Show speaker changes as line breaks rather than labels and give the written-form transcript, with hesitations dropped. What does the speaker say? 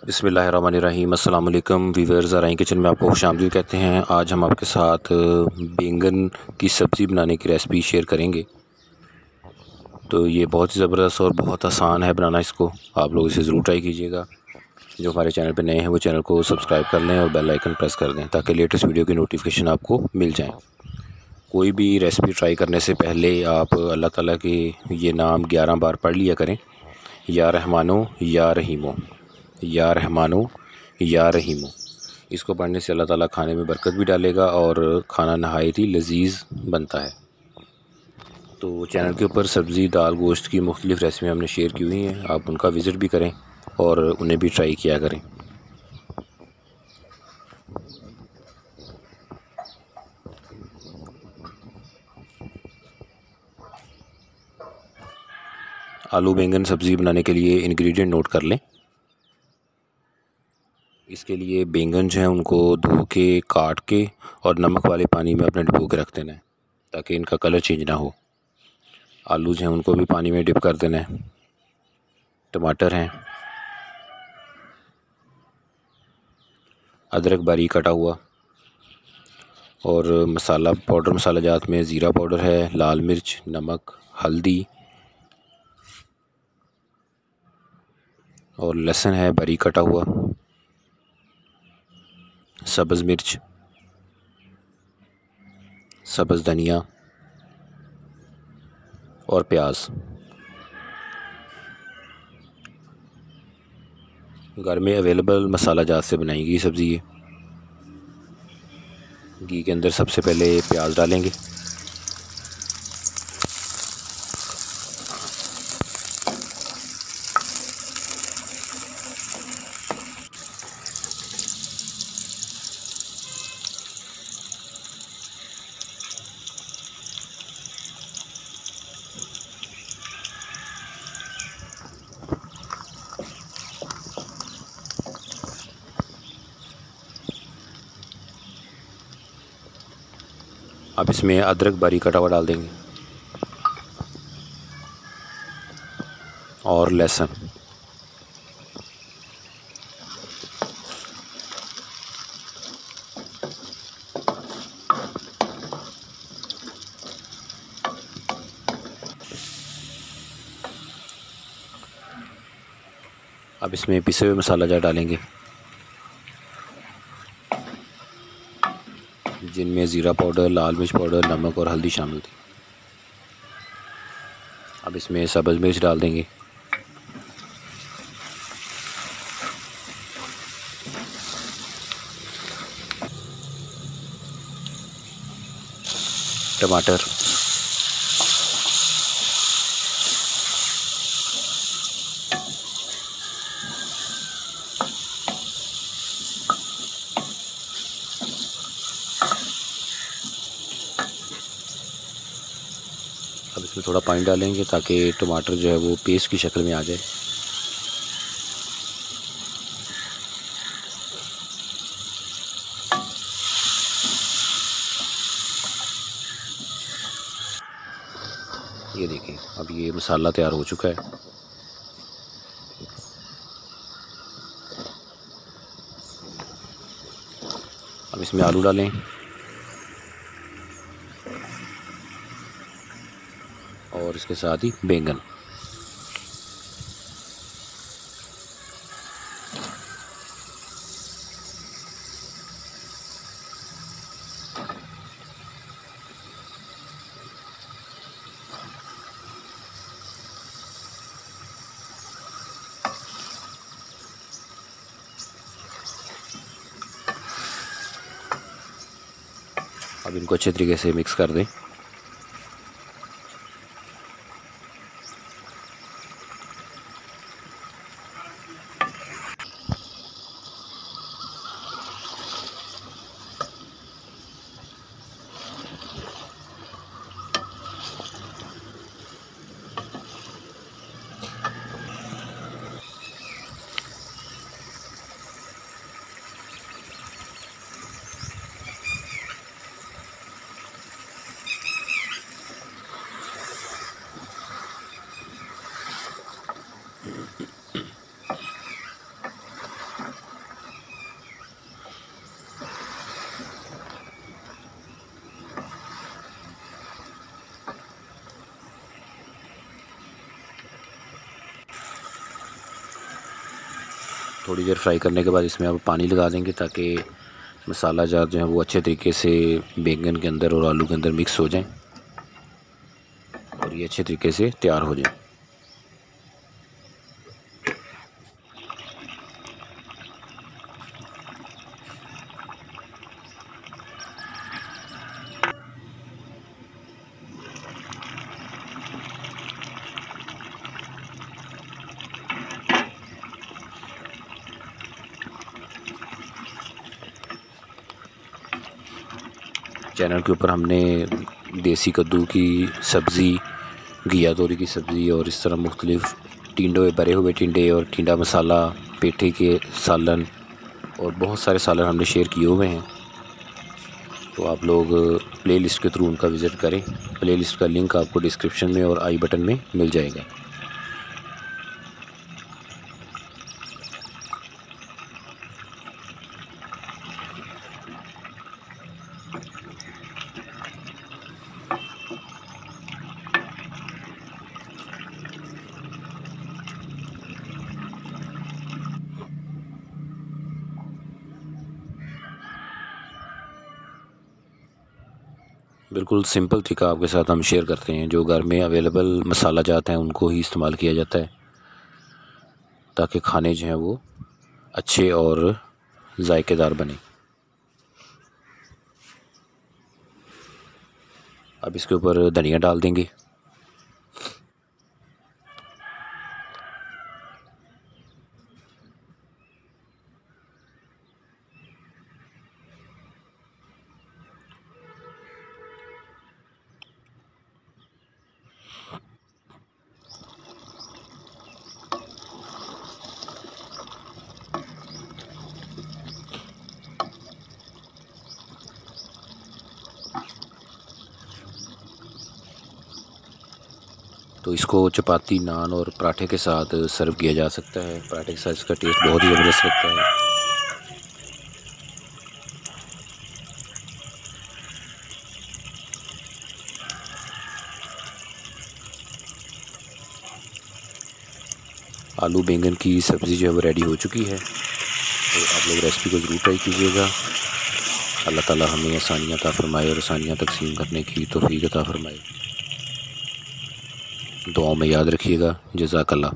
बिस्मिल्लाहिर्रहमानिर्रहीम। अस्सलाम वालेकुम वीवर्स, ज़राइन किचन में आपको खुशामदीद कहते हैं। आज हम आपके साथ बैंगन की सब्ज़ी बनाने की रेसिपी शेयर करेंगे। तो ये बहुत ही ज़बरदस्त और बहुत आसान है बनाना। इसको आप लोग इसे ज़रूर ट्राई कीजिएगा। जो हमारे चैनल पे नए हैं वो चैनल को सब्सक्राइब कर लें और बेल आइकन प्रेस कर दें ताकि लेटेस्ट वीडियो की नोटिफिकेशन आपको मिल जाए। कोई भी रेसिपी ट्राई करने से पहले आप अल्लाह ताला के ये नाम 11 बार पढ़ लिया करें। या रहमानो या रहीमो, या रहमानो या रहीमो। इसको पढ़ने से अल्लाह ताला खाने में बरकत भी डालेगा और खाना नहायत ही लजीज बनता है। तो चैनल के ऊपर सब्ज़ी, दाल, गोश्त की मुख्तलिफ़ रेसिपी हमने शेयर की हुई हैं। आप उनका विज़िट भी करें और उन्हें भी ट्राई किया करें। आलू बैंगन सब्ज़ी बनाने के लिए इंग्रेडिएंट नोट कर लें। इसके लिए बैंगन जो है उनको धो के, काट के और नमक वाले पानी में अपने डुबो के रख देना है ताकि इनका कलर चेंज ना हो। आलू जो हैं उनको भी पानी में डिप कर देना है। टमाटर हैं, अदरक बारीक कटा हुआ और मसाला पाउडर, मसाला जात में ज़ीरा पाउडर है, लाल मिर्च, नमक, हल्दी और लहसुन है बारीक कटा हुआ, सब्ज़ मिर्च, सब्ज़ धनिया और प्याज। घर में अवेलेबल मसाला जात से बनाएंगी सब्ज़ी। ये घी के अंदर सबसे पहले प्याज डालेंगे, अब इसमें अदरक बारीक कटा हुआ डाल देंगे और लहसुन। अब इसमें पिसे हुए मसाला जार डालेंगे जिनमें ज़ीरा पाउडर, लाल मिर्च पाउडर, नमक और हल्दी शामिल थी। अब इसमें सब्ज़ मिर्च डाल देंगे, टमाटर, अब इसमें थोड़ा पानी डालेंगे ताकि टमाटर जो है वो पेस्ट की शक्ल में आ जाए। ये देखें, अब ये मसाला तैयार हो चुका है। अब इसमें आलू डालें और इसके साथ ही बैंगन। अब इनको अच्छे तरीके से मिक्स कर दें। थोड़ी देर फ्राई करने के बाद इसमें अब पानी लगा देंगे ताकि मसाला जार जो है वो अच्छे तरीके से बैंगन के अंदर और आलू के अंदर मिक्स हो जाए और ये अच्छे तरीके से तैयार हो जाए। चैनल के ऊपर हमने देसी कद्दू की सब्ज़ी, घिया तोरी की सब्ज़ी और इस तरह मुख्तलिफ़ टिंडे, भरे हुए टिंडे और टिंडा मसाला, पेठे के सालन और बहुत सारे सालन हमने शेयर किए हुए हैं। तो आप लोग प्लेलिस्ट के थ्रू उनका विज़िट करें। प्लेलिस्ट का लिंक आपको डिस्क्रिप्शन में और आई बटन में मिल जाएगा। बिल्कुल सिंपल तरीका आपके साथ हम शेयर करते हैं। जो घर में अवेलेबल मसाला जात हैं उनको ही इस्तेमाल किया जाता है ताकि खाने जो हैं वो अच्छे और जायकेदार बने। अब इसके ऊपर धनिया डाल देंगे। तो इसको चपाती, नान और पराठे के साथ सर्व किया जा सकता है। पराठे के साथ इसका टेस्ट बहुत ही ज़बरदस्त लगता है। आलू बैंगन की सब्ज़ी जो है वो रेडी हो चुकी है। तो आप लोग रेसिपी को ज़रूर ट्राई कीजिएगा। अल्लाह ताला हमें आसानियाँ अता फ़रमाए और आसानियाँ तक़सीम करने की तौफ़ीक़ अता फ़रमाए। दुआओं में याद रखिएगा। जज़ाकल्लाह।